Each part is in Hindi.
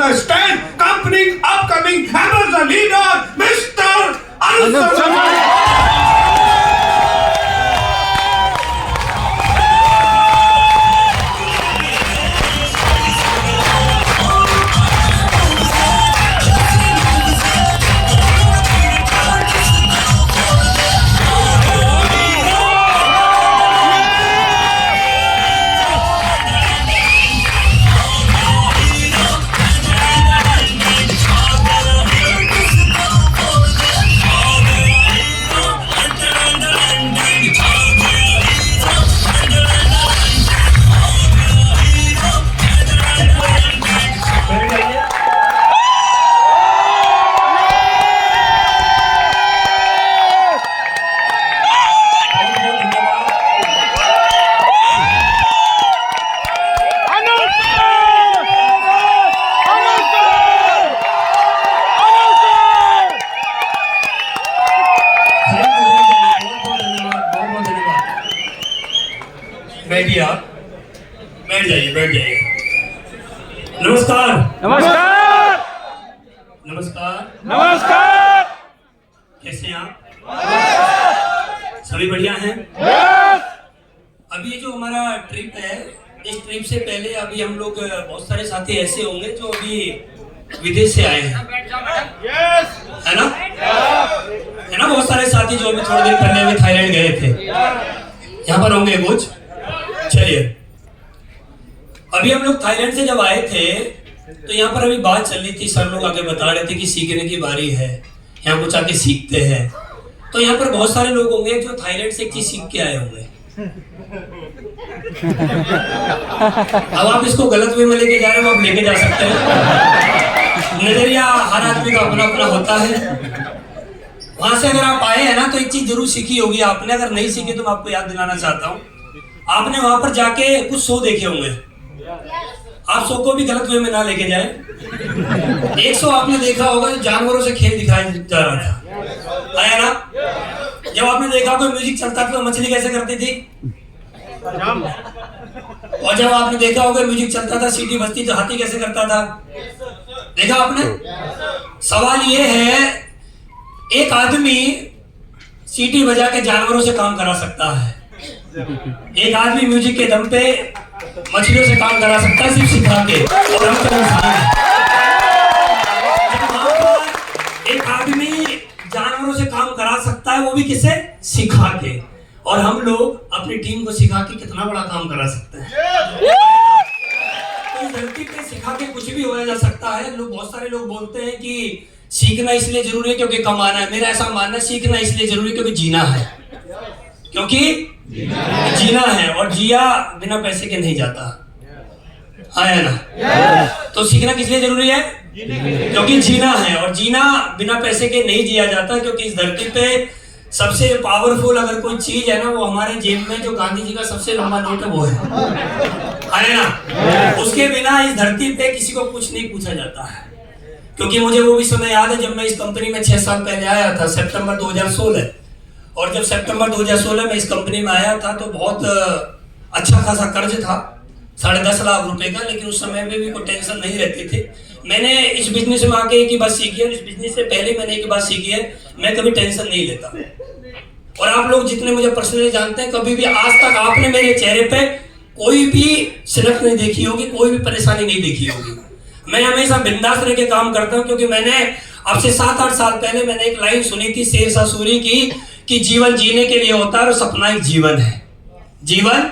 the stand, accompanying upcoming Amazon leader, Mr. Anup Sharma. बैठिए आप, बैठ जाइए, बैठ जाइए। नमस्कार नमस्कार नमस्कार नमस्कार। कैसे हैं आप? सभी बढ़िया हैं? अभी जो हमारा ट्रिप है, इस ट्रिप से पहले अभी हम लोग बहुत सारे साथी ऐसे होंगे जो अभी विदेश से आए हैं, है ना? है ना, बहुत सारे साथी जो अभी थोड़ी देर पहले अभी थाईलैंड गए थे, यहाँ पर होंगे कुछ। चलिए, अभी हम लोग थाईलैंड से जब आए थे तो यहाँ पर अभी बात चल रही थी, सर लोग आके बता रहे थे कि सीखने की बारी है, यहाँ कुछ आके सीखते हैं। तो यहाँ पर बहुत सारे लोग होंगे जो थाईलैंड से एक चीज सीख के आए होंगे। अब आप इसको गलत वे में लेके जा रहे हो, आप लेके जा सकते हैं। नजरिया हर आदमी का अपना अपना होता है। वहां से अगर आप आए हैं ना तो एक चीज जरूर सीखी होगी आपने, अगर नहीं सीखी तो मैं आपको याद दिलाना चाहता हूँ। आपने वहां पर जाके कुछ शो देखे होंगे, आप शो को भी गलत वे में ना लेके जाए। एक शो आपने देखा होगा जो जानवरों से खेल दिखाया जा रहा था, आया ना? जब आपने देखा कोई म्यूजिक चलता था तो मछली कैसे करती थी, और जब आपने देखा होगा म्यूजिक चलता था सीटी बजती तो हाथी कैसे करता था, देखा आपने? सवाल ये है, एक आदमी सीटी बजा के जानवरों से काम करा सकता है, एक आदमी म्यूजिक के दम पे मछलियों से काम करा सकता है, सिर्फ सिखा के। और हम तो इंसान हैं। एक आदमी जानवरों से काम करा सकता है, वो भी किसे? सिखा के। और हम लोग अपनी टीम को सिखा के कितना बड़ा काम करा सकते हैं। तो इस धरती पे सिखा के कुछ भी होया जा सकता है। लोग, बहुत सारे लोग बोलते हैं कि सीखना इसलिए जरूरी है क्योंकि कमाना है। मेरा ऐसा मानना है, सीखना इसलिए जरूरी है क्योंकि जीना है, क्योंकि जीना है, और जिया बिना पैसे के नहीं जाता, है ना? तो सीखना किस लिए जरूरी है? क्योंकि जीना है, और जीना बिना पैसे के नहीं जिया जाता। क्योंकि इस धरती पे सबसे पावरफुल अगर कोई चीज है ना, वो हमारे जेब में जो गांधी जी का सबसे लंबा नोट है वो है ना? उसके बिना इस धरती पे किसी को कुछ नहीं पूछा जाता है। क्योंकि मुझे वो भी समय याद है जब मैं इस कंपनी में 6 साल पहले आया था, सितंबर 2016। और जब सितंबर 2016 में इस कंपनी में आया था तो बहुत अच्छा खासा कर्ज था, 10.5 लाख रुपए का। लेकिन उस समय में भी कोई टेंशन नहीं रहती थी। मैंने इस बिजनेस में आके एक ही बात सीखी है, और इस बिजनेस से पहले मैंने एक बात सीखी है, मैं कभी टेंशन नहीं लेता। और आप लोग जितने मुझे पर्सनली जानते हैं, कभी भी आज तक आपने मेरे चेहरे पे कोई भी सिलक नहीं देखी होगी, कोई भी परेशानी नहीं देखी होगी। मैं हमेशा बिंदास रह के काम करता हूँ। क्योंकि मैंने अब से 7-8 साल पहले मैंने एक लाइन सुनी थी शेरशाह सूरी की, कि जीवन जीने के लिए होता है और सपना एक जीवन है। जीवन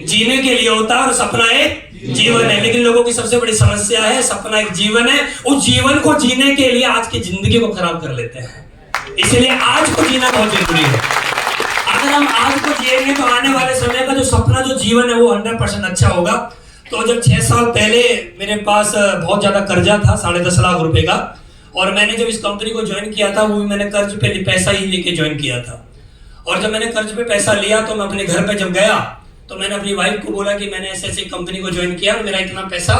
जीने के लिए होता है और सपना एक जीवन है। लेकिन लोगों की सबसे बड़ी समस्या है, सपना एक जीवन है, उस जीवन को जीने के लिए आज की जिंदगी को खराब कर लेते हैं। इसलिए आज को जीना बहुत जरूरी है। अगर हम आज को जिएंगे तो आने वाले समय का जो सपना, जो जीवन है, वो 100% अच्छा होगा। तो जब 6 साल पहले मेरे पास बहुत ज्यादा कर्जा था, 10.5 लाख रुपए का, और मैंने जब इस कंपनी को ज्वाइन किया था, वो भी मैंने कर्ज पे पैसा ही लेके ज्वाइन किया था। और जब मैंने कर्ज पे पैसा लिया तो मैं अपने घर पे जब गया तो मैंने अपनी वाइफ को बोला कि मैंने ऐसे ऐसे कंपनी को ज्वाइन किया और मेरा इतना पैसा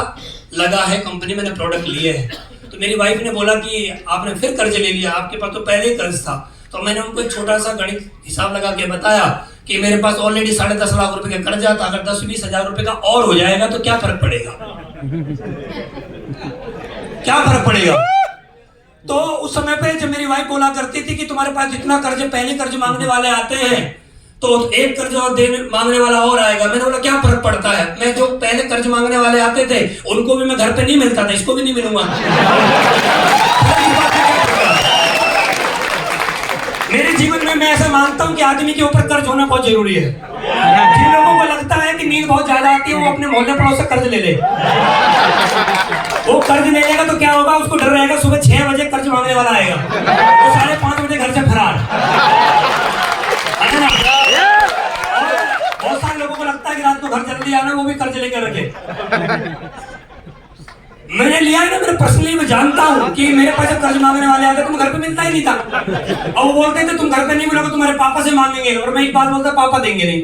लगा है, कंपनी मैंने प्रोडक्ट लिए हैं। तो मेरी वाइफ ने बोला कि आपने फिर कर्ज ले लिया, आपके पास तो पहले ही कर्ज था। तो मैंने उनको एक छोटा सा गणित हिसाब लगा के बताया कि मेरे पास ऑलरेडी 10.5 लाख रुपए का कर्जा था, अगर 10-20 हजार रुपए का और हो जाएगा तो क्या फर्क पड़ेगा। क्या फर्क पड़ेगा? तो उस समय पे जब मेरी वाइफ बोला करती थी कि तुम्हारे पास जितना कर्ज, पहले कर्ज मांगने वाले आते हैं तो एक कर्ज और देने मांगने वाला और आएगा। मैंने बोला क्या फर्क पड़ता है, मैं जो पहले कर्ज मांगने वाले आते थे उनको भी मैं घर पे नहीं मिलता था, इसको भी नहीं मिलूंगा। मेरे जीवन में मैं ऐसा मानता हूं कि आदमी के ऊपर कर्ज होना बहुत जरूरी है। जिन लोगों को लगता है कि नींद बहुत ज्यादा आती है वो अपने मोहल्ले पड़ोस से कर्ज ले ले। वो कर्ज ले लेगा तो क्या होगा, उसको डर रहेगा सुबह 6 बजे कर्ज मांगने वाला आएगा तो 5:30 बजे घर से फरार। है ना? बहुत सारे लोगों को लगता है कि रात को घर जल्दी आना, वो भी कर्ज लेकर रखे। मैंने लिया है ना, मैंने पर्सनली मैं जानता हूँ कि मेरे पास जब कर्ज मांगने वाले आते तो मैं घर पे मिलता ही नहीं था। और वो बोलते थे तुम घर पे नहीं मिलोगे, तुम्हारे पापा से मांगेंगे। और मैं एक बात बोलता, पापा देंगे नहीं।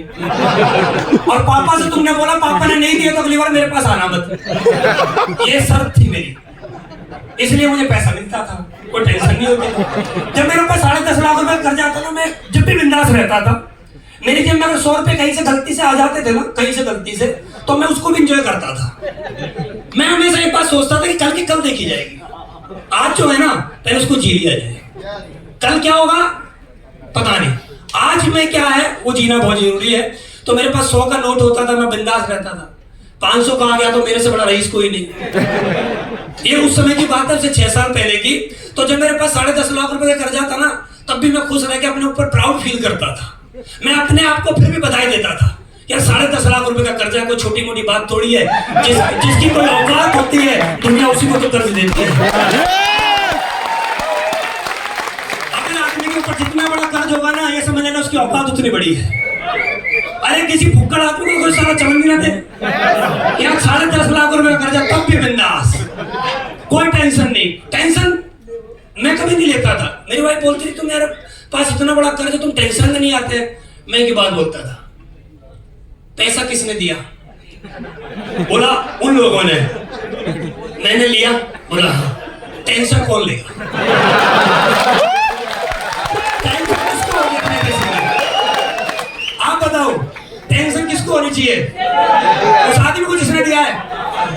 और पापा से तुमने बोला, पापा ने नहीं दिया तो अगली बार मेरे पास आना मत। ये शर्त थी मेरी, इसलिए मुझे पैसा मिलता था, कोई टेंशन नहीं होती। जब मेरे पास 10.5 लाख रुपए कर्ज आता था, मैं जब भी बिंदास रहता था। मेरी जेब में अगर 100 रुपए कहीं से गलती से आ जाते थे ना, कहीं से गलती से, तो मैं उसको भी एंजॉय करता था। मैं हमेशा एक बात सोचता था कि कल की कल देखी जाएगी। आज जो है ना, पहले उसको जी लिया जाए, कल क्या होगा पता नहीं। आज में क्या है वो जीना बहुत जरूरी है। तो मेरे पास 100 का नोट होता था, मैं बिंदास रहता था। 500 का आ गया तो मेरे से बड़ा रईस कोई नहीं। ये उस समय की बात है, 6 साल पहले की। तो जब मेरे पास 10.5 लाख रुपए का कर्जा था ना, तब भी मैं खुश रह के अपने ऊपर प्राउड फील करता था। मैं अपने आप को फिर भी बधाई देता था यार, 10.5 लाख रुपए का कर्जा कोई छोटी मोटी बात थोड़ी है। जिसकी कोई औकात होती है दुनिया उसी को तो कर्ज देती है। अगर आदमी के ऊपर जितना बड़ा कर्ज होगा ना, ये समझ लेना उसकी औकात उतनी बड़ी है। अरे किसी भुक्कड़ आदमी को कोई सारा चमन भी ना दे, यहाँ 10.5 लाख रुपए का कर्जा तब भी बिंदास, कोई टेंशन नहीं। टेंशन मैं कभी नहीं लेता था। मेरी वाइफ बोलती थी तुम यार पास इतना बड़ा कर्ज है, तुम टेंशन में नहीं आते। मैं एक बात बोलता था, पैसा किसने दिया? बोला उन लोगों ने। मैंने लिया? बोला हाँ। टेंशन कौन लेगा? टेंशन किसको होगी अपने पैसे की? आप बताओ टेंशन किसको होनी चाहिए? उस आदमी को जिसने दिया है।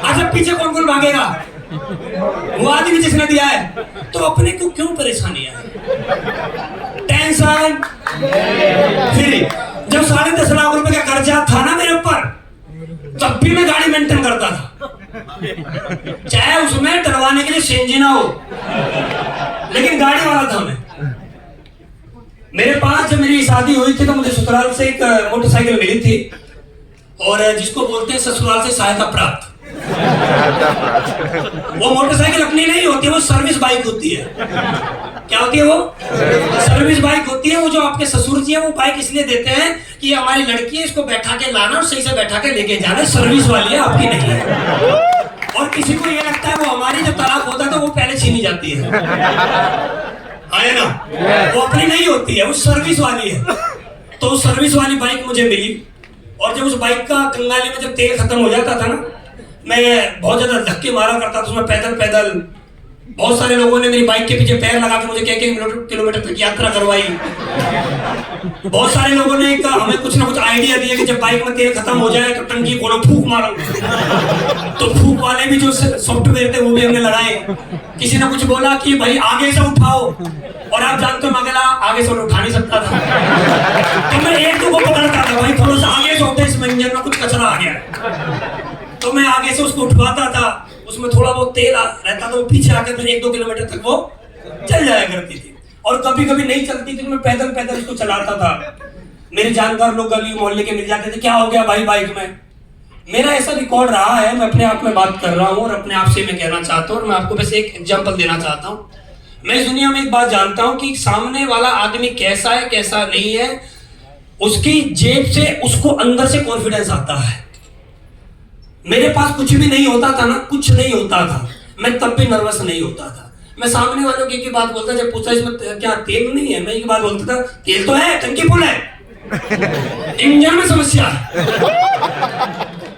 अच्छा पीछे कौन कौन भागेगा? वो आदमी जिसने दिया है। तो अपने को क्यों परेशानी है? Tension free. जब 10.5 लाख रुपए का कर्जा था ना मेरे ऊपर, तब भी मैं गाड़ी मेंटेन करता था, चाहे उसमें डरवाने के लिए सीएनजी ना हो, लेकिन गाड़ी वाला था मैं। मेरे पास जब मेरी शादी हुई थी तो मुझे ससुराल से एक मोटरसाइकिल मिली थी, और जिसको बोलते हैं ससुराल से सहायता प्राप्त। वो मोटरसाइकिल अपनी नहीं होती, वो सर्विस बाइक होती है। क्या होती है वो? सर्विस बाइक होती है। वो जो आपके ससुर जी है वो बाइक इसलिए देते हैं कि हमारी लड़की है, इसको बैठा के लाना और सही से बैठा के लेके जाना। सर्विस वाली है, आपकी नहीं है। और किसी को ये लगता है वो हमारी, जब तलाक होता है तो वो पहले छीनी जाती है ना, वो अपनी नहीं होती है, वो सर्विस वाली है। तो सर्विस वाली बाइक मुझे मिली, और जब उस बाइक का कंगाली में जब तेल खत्म हो जाता था ना, मैं बहुत ज्यादा धक्के मारा करता था उसमें, पैदल पैदल। बहुत सारे लोगों ने मेरी बाइक के पीछे पैर लगा के मुझे किलोमीटर तक यात्रा करवाई। बहुत सारे लोगों ने हमें कुछ ना कुछ आइडिया दिया कि जब बाइक में तेल खत्म हो जाए तो टंकी खोलो, फूंक मारो। तो फूंक वाले भी जो सॉफ्टवेयर थे वो भी हमने लगाए। किसी ने कुछ बोला कि भाई आगे से उठाओ, और आप जानते हो मैं आगे से उठा नहीं सकता था, तो मैं एक दो को पकड़ता था, भाई थोड़ा सा आगे से उठे, इसमें इंजन में कुछ कचरा आ गया। तो मैं आगे से उसको उठवाता था, उसमें थोड़ा बहुत तेल रहता था, वो पीछे आकर फिर 1-2 किलोमीटर तक वो चल जाया करती थी। और कभी कभी नहीं चलती थी तो मैं पैदल पैदल उसको चलाता था। मेरे जानकार लोग गली मोहल्ले के मिल जाते थे, क्या हो गया भाई बाइक में। मेरा ऐसा रिकॉर्ड रहा है, मैं अपने आप में बात कर रहा हूँ और अपने आप से मैं कहना चाहता हूँ, और मैं आपको बस एक एग्जाम्पल देना चाहता हूँ। मैं इस दुनिया में एक बात जानता हूँ कि सामने वाला आदमी कैसा है कैसा नहीं है, उसकी जेब से उसको अंदर से कॉन्फिडेंस आता है। मेरे पास कुछ भी नहीं होता था ना, कुछ नहीं होता था, मैं तब भी नर्वस नहीं होता था। मैं सामने वालों की एक बात बोलता, जब पूछा इसमें क्या तेल नहीं है, मैं एक बात बोलता था, तेल तो है, टंकी फुल है, इंजन में समस्या है।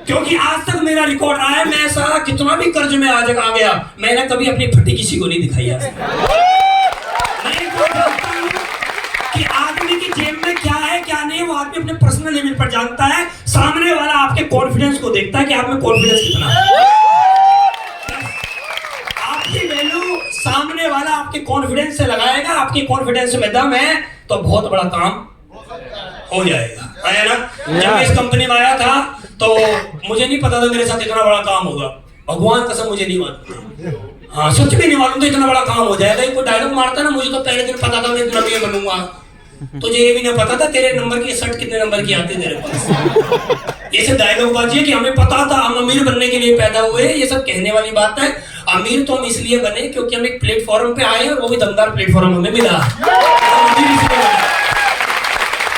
क्योंकि आज तक मेरा रिकॉर्ड रहा है, मैं सारा कितना भी कर्ज में आज आ गया, मैंने कभी अपनी फटी किसी को नहीं दिखाई। कि आदमी की जेब में क्या है क्या नहीं, वो आदमी अपने पर्सनल लेवल पर जानता है। सामने वाला आपके कॉन्फिडेंस को देखता है कि आप में कॉन्फिडेंस कितना है। आपके सामने वाला आपके कॉन्फिडेंस से लगाएगा, आपके कॉन्फिडेंस में दम है तो बहुत बड़ा काम हो जाएगा, है ना। जब मैं इस कंपनी में आया था तो मुझे नहीं पता था मेरे साथ इतना बड़ा काम होगा, भगवान कसम मुझे नहीं मालूम। हाँ सच में नहीं मालूम था इतना बड़ा काम हो जाएगा। कोई डायलॉग मारता ना, मुझे तो पहले दिन पता था मैं इतना भी बनूंगा, तुझे ये भी नहीं पता था तेरे नंबर की शर्ट कितने नंबर की आती है तेरे पास। ये सब डायलॉग बाजी है कि हमें पता था हम अमीर बनने के लिए पैदा हुए, ये सब कहने वाली बात है। अमीर तो हम इसलिए बने क्योंकि हम एक प्लेटफॉर्म पे आए और वो भी दमदार प्लेटफॉर्म हमें मिला।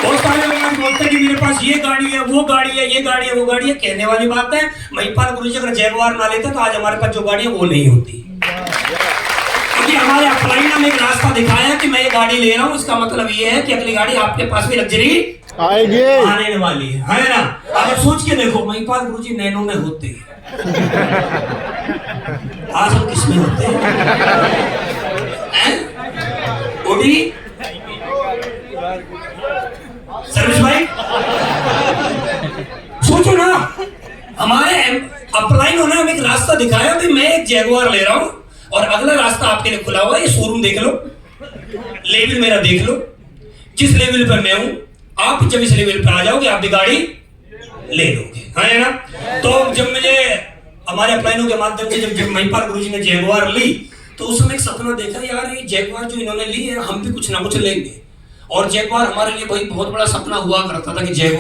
बहुत सारे लोग बोलते हैं कि मेरे पास ये गाड़ी है, वो गाड़ी है, ये गाड़ी है, वो गाड़ी है, कहने वाली बात है। महिपाल गुरुजी अगर जैगवार ना लेते तो आज हमारे पास जो गाड़ी है वो नहीं होती, क्योंकि हमारे अपलाइन ने एक रास्ता दिखाया कि मैं ये गाड़ी ले रहा हूँ, इसका मतलब ये है कि अगली गाड़ी आपके पास भी लग्जरी आएगी, आने वाली है ना। अगर सोच के देखो महिपाल गुरुजी नैनो में होते, आज हम किस में होते हैं? ओडी सर्विस बाइक, सोचो ना। हमारे अपलाइन होना हमें एक रास्ता दिखाया कि मैं एक जैगुआर ले रहा हूं और अगला रास्ता आपके लिए खुला हुआ है। ये शोरूम देख लो, लेवल मेरा देख लो, जिस लेवल पर मैं हूं आप जब इस लेवल पर आ जाओगे आप भी गाड़ी ले लोगे, है ना। तो जब मुझे हमारे अपलाइनों के माध्यम से जब महिपाल गुरुजी ने जैगुआर ली तो उस समय एक सपना देखा, यार ये जैगुआर जो इन्होंने ली है हम भी कुछ ना कुछ लेंगे। और जैगुआर हमारे लिए भाई बहुत बड़ा सपना हुआ करता था कि जैगुआर